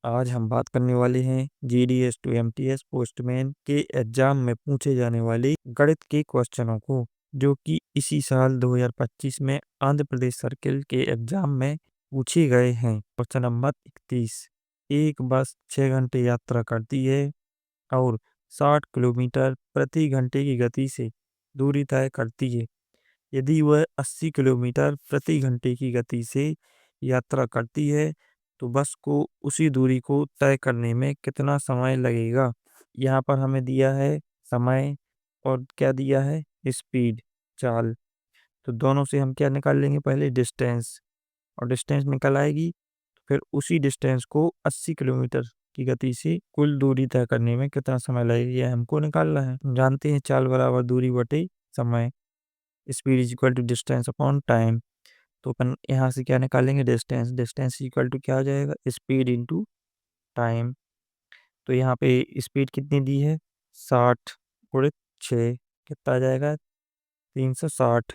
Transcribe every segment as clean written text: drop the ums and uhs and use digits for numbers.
आज हम बात करने वाले हैं जीडीएस टू एमटीएस पोस्टमैन के एग्जाम में पूछे जाने वाले गणित के क्वेश्चनों को, जो कि इसी साल 2025 में आंध्र प्रदेश सर्किल के एग्जाम में पूछे गए हैं। Question number 31। एक बस 6 घंटे यात्रा करती है और 60 किलोमीटर प्रति घंटे की गति से दूरी तय करती है। यदि वह 80 किलोमीटर प्रति घंटे की गति से यात्रा करती है तो बस को उसी दूरी को तय करने में कितना समय लगेगा। यहाँ पर हमें दिया है समय और क्या दिया है, स्पीड, चाल। तो दोनों से हम क्या निकाल लेंगे, पहले डिस्टेंस, और डिस्टेंस निकल आएगी तो फिर उसी डिस्टेंस को 80 किलोमीटर की गति से कुल दूरी तय करने में कितना समय लगेगा, यह हमको निकालना है। जानते हैं चाल बराबर दूरी बटे समय, speed is equal to distance upon time. तो अपन यहाँ से क्या निकालेंगे, डिस्टेंस, डिस्टेंस इक्वल टू क्या हो जाएगा, स्पीड इंटू टाइम। तो यहाँ पे स्पीड कितनी दी है, 60 गुणित 6, कितना आ जाएगा, 360।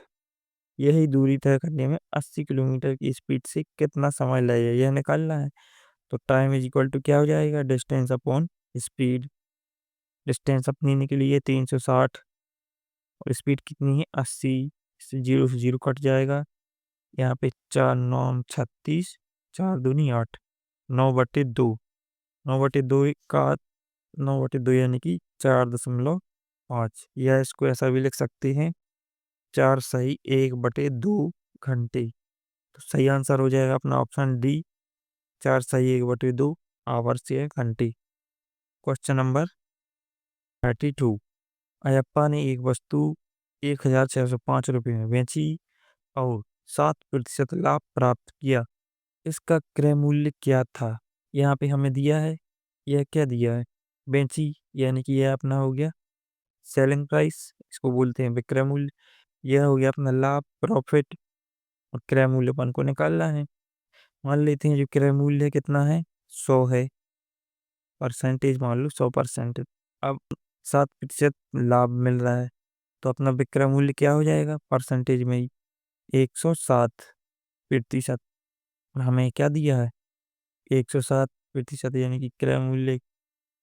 यही दूरी तय करने में 80 किलोमीटर की स्पीड से कितना समय लगेगा, यह निकालना है। तो टाइम इज इक्वल टू क्या हो जाएगा, डिस्टेंस अपॉन स्पीड। डिस्टेंस अपनी निकली है 360 और स्पीड कितनी है 80, इससे जीरो से जीरो कट जाएगा। यहाँ पे 4 9 36, 4 दूनी 8, 9/2, 9/2 का 9/2 यानी कि 4.5, या इसको ऐसा भी लिख सकते हैं 4 सही 1/2 घंटे। तो सही आंसर हो जाएगा अपना ऑप्शन डी, 4 सही 1/2 आवर्स या घंटे। Question number 32। अयप्पा ने एक वस्तु 1605 रुपये में बेची और 7% लाभ प्राप्त किया। इसका क्रय मूल्य क्या था। यहाँ पे हमें दिया है, यह क्या दिया है, बेची, यानी कि यह अपना हो गया सेलिंग प्राइस, इसको बोलते हैं विक्रय मूल्य। यह हो गया अपना लाभ, प्रॉफिट, और क्रय मूल्य अपन को निकालना है। मान लेते हैं जो क्रय मूल्य कितना है, 100 है, परसेंटेज मान लो 100%। अब 7% लाभ मिल रहा है तो अपना विक्रय मूल्य क्या हो जाएगा, परसेंटेज में ही 107%। हमें क्या दिया है, 107%, यानी कि क्रय मूल्य,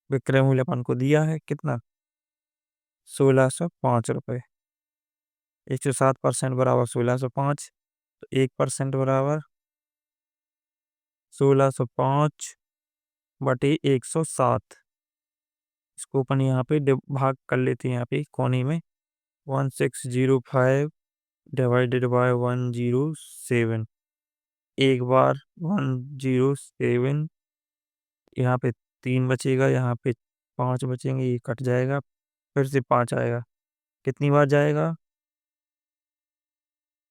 विक्रय मूल्य अपन को दिया है कितना, 1605 रुपये। 107% बराबर 1605, तो 1% बराबर 1605/107। इसको अपन यहाँ पे भाग कर लेते हैं, यहाँ पे कोने में 1605 डिवाइडेड बाय 107। एक बार 107, यहाँ पे 3 बचेगा, यहाँ पे 5 बचेंगे, ये कट जाएगा, फिर से 5 आएगा। कितनी बार जाएगा,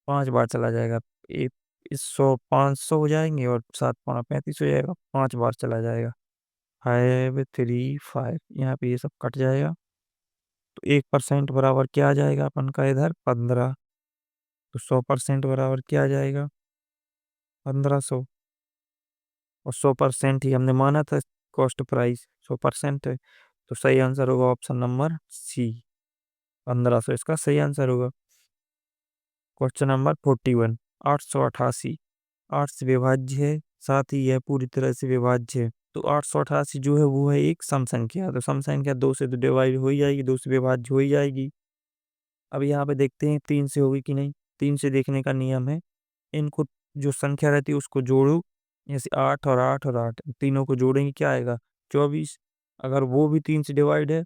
5 बार चला जाएगा। एक, इस 100 500 हो जाएंगे और 7 5 35 हो जाएगा, 5 बार चला जाएगा। 5 3 5, यहाँ पे ये सब कट जाएगा। तो 1% बराबर क्या आ जाएगा अपन का इधर, 15। तो 100% बराबर क्या आ जाएगा, 1500। और 100% ही हमने माना था, कॉस्ट प्राइस 100% है, तो सही आंसर होगा ऑप्शन नंबर सी, 1500 इसका सही आंसर होगा। Question number 41। 888 8 से विभाज्य है, साथ ही यह पूरी तरह से विभाज्य है। तो 888 जो है वो है एक सम संख्या, तो सम संख्या 2 से तो डिवाइड हो ही जाएगी, 2 से विभाज्य हो ही जाएगी। अब यहाँ पे देखते हैं 3 से होगी कि नहीं। 3 से देखने का नियम है, इनको जो संख्या रहती है उसको जोड़ो, जैसे 8 और 8 और 8, तीनों को जोड़ेंगे क्या आएगा, 24। अगर वो भी 3 से डिवाइड है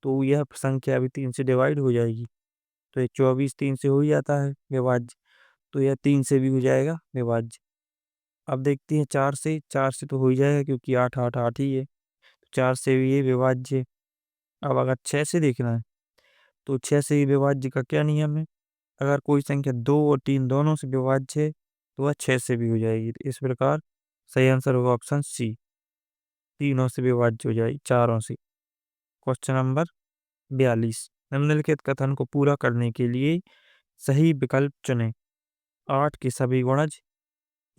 तो यह संख्या भी 3 से डिवाइड हो जाएगी। तो ये 24 3 से हो ही जाता है विभाज्य, तो यह 3 से भी हो जाएगा विभाज्य। अब देखते हैं 4 से, 4 से तो हो ही जाएगा क्योंकि 8 8 8 ही है, तो 4 से भी ये विभाज्य। अब अगर 6 से देखना है तो 6 से ही विभाज्य का क्या नियम है, अगर कोई संख्या 2 और 3 दोनों से विभाज्य है तो वह 6 से भी हो जाएगी। तो इस प्रकार सही आंसर होगा ऑप्शन सी, तीनों से विभाज्य हो जाएगी, चारों से। Question number 42। निम्नलिखित कथन को पूरा करने के लिए सही विकल्प चुनें। 8 के सभी गुणज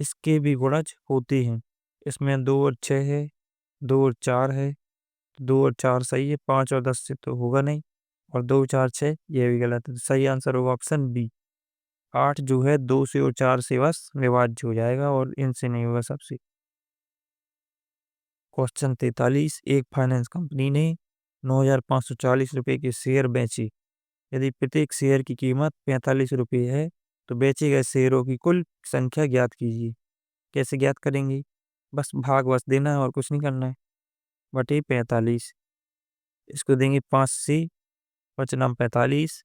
इसके भी गुणज होते हैं। इसमें 2 और 6 है, 2 और 4 है, 2 और 4 सही है, 5 और 10 से तो होगा नहीं, और 2 4 6 ये भी गलत है। तो सही आंसर होगा ऑप्शन बी, 8 जो है 2 से और 4 से बस विभाज्य हो जाएगा और इनसे नहीं होगा सबसे। क्वेश्चन 43, एक फाइनेंस कंपनी ने 9,540 रुपए के शेयर बेचे। यदि प्रत्येक शेयर की कीमत 45 रुपए है तो बेचे गए शेयरों की कुल संख्या ज्ञात कीजिए। कैसे ज्ञात करेंगे? बस भाग बस देना है और कुछ नहीं करना है। बटे 45, इसको देंगे 5 से, 5 नाम 45,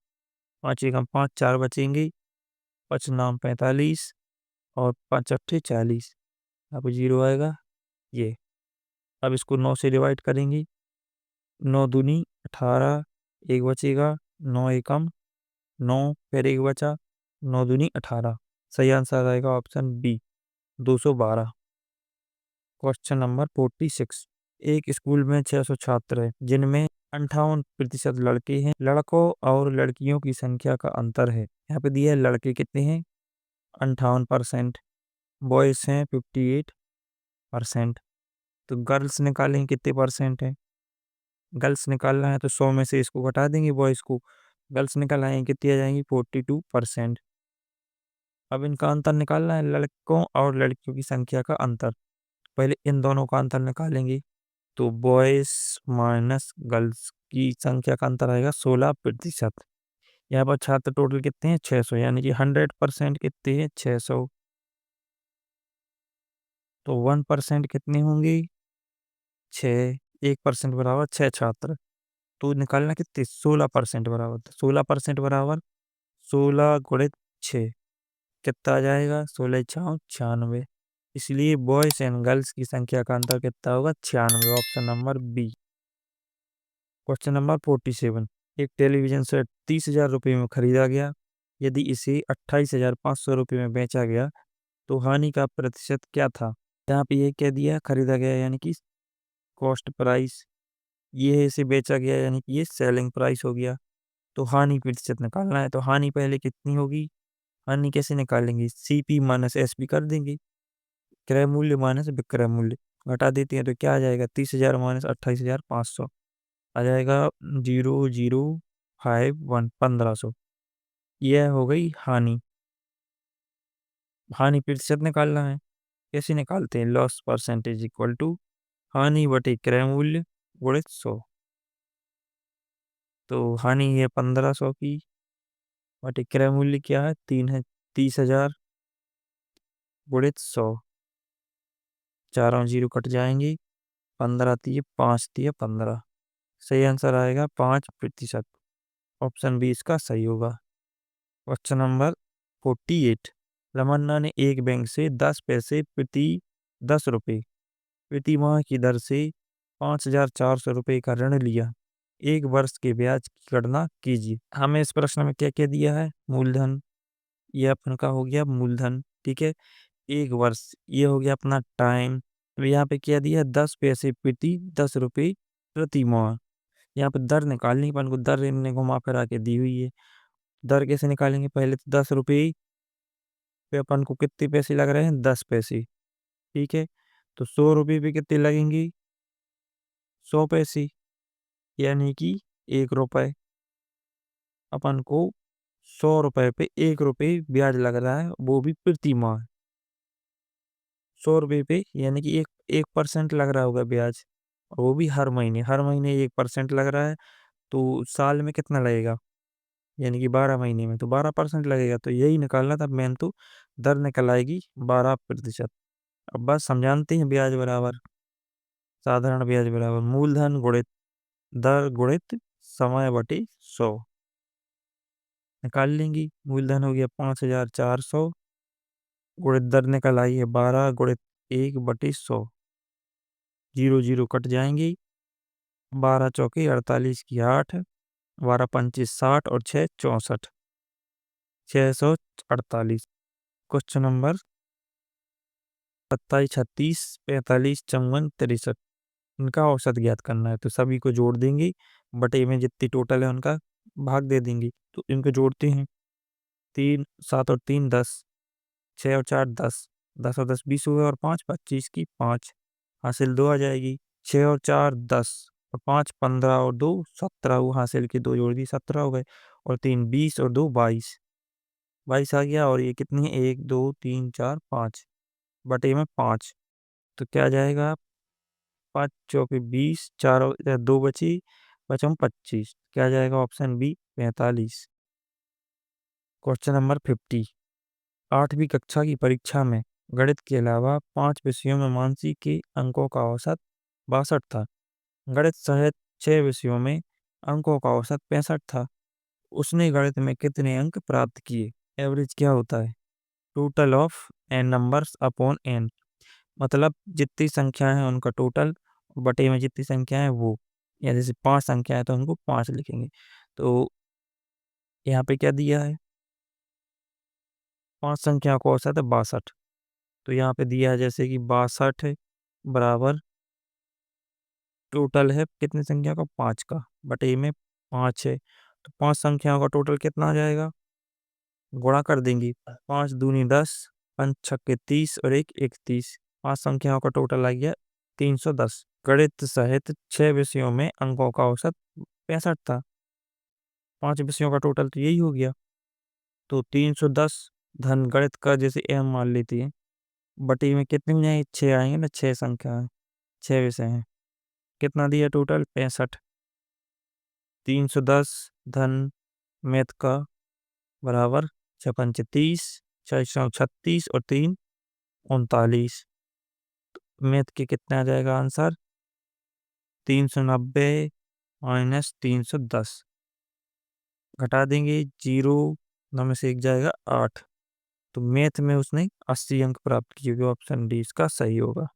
5 एकम 5, 4 बचेंगे, 5 नाम 45 और 5 अट्ठे 40, यहाँ पे जीरो आएगा ये। अब इसको 9 से डिवाइड करेंगे, 9 दूनी 18, एक बचेगा, 9 एकम 9, फिर एक बचा, 9 दूनी 18। सही आंसर आएगा ऑप्शन बी, 212। क्वेश्चन नंबर 46, एक स्कूल में 600 छात्र हैं जिनमें 58% लड़के हैं। लड़कों और लड़कियों की संख्या का अंतर है। यहाँ पे दिया है लड़के कितने हैं 58%, बॉयज हैं 58%। तो गर्ल्स निकालें कितने परसेंट है। गर्ल्स निकालना है तो 100 में से इसको घटा देंगे बॉयज को। गर्ल्स निकल आएंगे कितनी आ जाएंगी 42%। अब इनका अंतर निकालना है, लड़कों और लड़कियों की संख्या का अंतर। पहले इन दोनों का अंतर निकालेंगे तो बॉयज माइनस गर्ल्स की संख्या का अंतर आएगा 16%। यहाँ पर छात्र टोटल कितने हैं 600, यानी कि 100% कितने हैं 600। तो 1% कितने होंगे 6, 1% बराबर 6 छात्र। तो निकालना कितने 16% बराबर, 16% बराबर 16 गुणित 6 कितना आ जाएगा 16 छाव 96। इसलिए बॉयज एंड गर्ल्स की संख्या का अंतर कितना होगा 96। Option number B. Question number 47, एक टेलीविजन सेट 30,000 रुपये में खरीदा गया। यदि इसे 28,500 रुपये में बेचा गया तो हानि का प्रतिशत क्या था। यहाँ पे ये कह दिया खरीदा गया यानी कि कॉस्ट प्राइस, ये है इसे बेचा गया यानी कि ये सेलिंग प्राइस हो गया। तो हानि प्रतिशत निकालना है तो हानि पहले कितनी होगी। हानि कैसे निकालेंगे, सीपी माइनस एसपी कर देंगे, क्रय मूल्य माइनस विक्रय मूल्य घटा देते हैं तो क्या आ जाएगा 30,000 माइनस 28,500 आ जाएगा 0,051, 1500। यह हो गई हानि। हानि प्रतिशत निकालना है, कैसे निकालते हैं, लॉस परसेंटेज इक्वल टू हानि बटे क्रय मूल्य गुणित 100। तो हानि है 1500 की, बटे क्रय मूल्य क्या है 3 है 30,000 गुणित 100, चारों जीरो कट जाएंगे, 15 दिए 5 दिए 15। सही आंसर आएगा 5%। ऑप्शन बी इसका सही होगा। क्वेश्चन नंबर 48, रमन्ना ने एक बैंक से 10 पैसे प्रति 10 रुपए प्रति माह की दर से 5,400 रुपए का ऋण लिया। एक वर्ष के ब्याज की गणना कीजिए। हमें इस प्रश्न में क्या क्या दिया है, मूलधन, ये अपन का हो गया मूलधन, ठीक है। एक वर्ष ये हो गया अपना टाइम। तो यहाँ पे क्या दिया है 10 पैसे प्रति 10 रुपए प्रति माह। यहाँ पे दर निकालनी, अपन को दर इनने घुमा फिरा के दी हुई है। दर कैसे निकालेंगे, पहले तो 10 रुपये पे अपन को कितने पैसे लग रहे हैं 10 पैसे, ठीक है। तो 100 रुपये पे कितने लगेंगे 100 पैसे, यानी कि 1 रुपए। अपन को 100 रुपए पे 1 रुपए ब्याज लग रहा है, वो भी प्रति माह। 100 रुपये पे यानी कि 1% लग रहा होगा ब्याज, और वो भी हर महीने 1% लग रहा है। तो साल में कितना लगेगा, यानी कि 12 महीने में तो 12% लगेगा। तो यही निकालना था मेन, तो दर निकल आएगी 12%। अब बस समझाते हैं, ब्याज बराबर साधारण ब्याज बराबर मूलधन गुणित दर गुणित समय बटे 100। निकाल लेंगी, मूलधन हो गया 5,400 गुणित दर निकल आई है 12 गुणित 1/100। जीरो जीरो कट जाएंगी, 12 चौके 48 की 8, 12 पंचे 60 और 6 64, 648। क्वेश्चन नंबर 27, 36, 45, 54, 63, इनका औसत ज्ञात करना है। तो सभी को जोड़ देंगे, बटे में जितनी टोटल है उनका भाग दे देंगे। तो इनको जोड़ते हैं, 3 7 और 3 10, 6 और 4 10, 10 और 10 20 हुए, और 5 25 की 5 हासिल 2 आ जाएगी। 6 और 4 10 और 5 15 और 2 17 हुआ, हासिल की 2 जोड़ दी 17 हो गए, और 3 20 और 2 22, 22 आ गया। और ये कितनी है 1 2 3 4 5 बटे में 5, तो क्या आ जाएगा 5 चौके 20, 2 बची, बचम 25, क्या जाएगा ऑप्शन बी 45। Question number 50। 8वीं कक्षा की परीक्षा में गणित के अलावा 5 विषयों में मानसी के अंकों का औसत 62 था। गणित सहित 6 विषयों में अंकों का औसत 65 था। उसने गणित में कितने अंक प्राप्त किए? एवरेज क्या होता है? Total of N numbers upon N, मतलब जितनी संख्या है उनका टोटल बटे में जितनी संख्या है वो, या जैसे 5 संख्या है तो उनको 5 लिखेंगे। तो यहाँ पे क्या दिया है? 5 संख्या का औसत है 62। तो यहाँ पे दिया है जैसे कि 62 बराबर टोटल है कितनी संख्या का? 5 का, बटे में 5 है। तो 5 संख्याओं का टोटल कितना आ जाएगा? गुणा कर देंगे। 5 दूनी 10, 5 छक्के 30 और 1 31। 5 संख्याओं का टोटल आ गया 310। गणित सहित 6 विषयों में अंकों का औसत 65 था। 5 विषयों का टोटल तो यही हो गया। तो 310 धन गणित का जैसे एम मान लेती है, बटी में कितने में जाएंगे? 6 आएंगे ना, 6 संख्या है, 6 विषय हैं। कितना दिया टोटल? 65। 310 धन मैथ का बराबर 6 पंचे 30, 6 36 और 3 39। मैथ के कितना आ जाएगा आंसर? 390 माइनस 310, घटा देंगे 0, 9 में से 1 जाएगा 8। तो मैथ में उसने 80 अंक प्राप्त किए। ऑप्शन डी इसका सही होगा।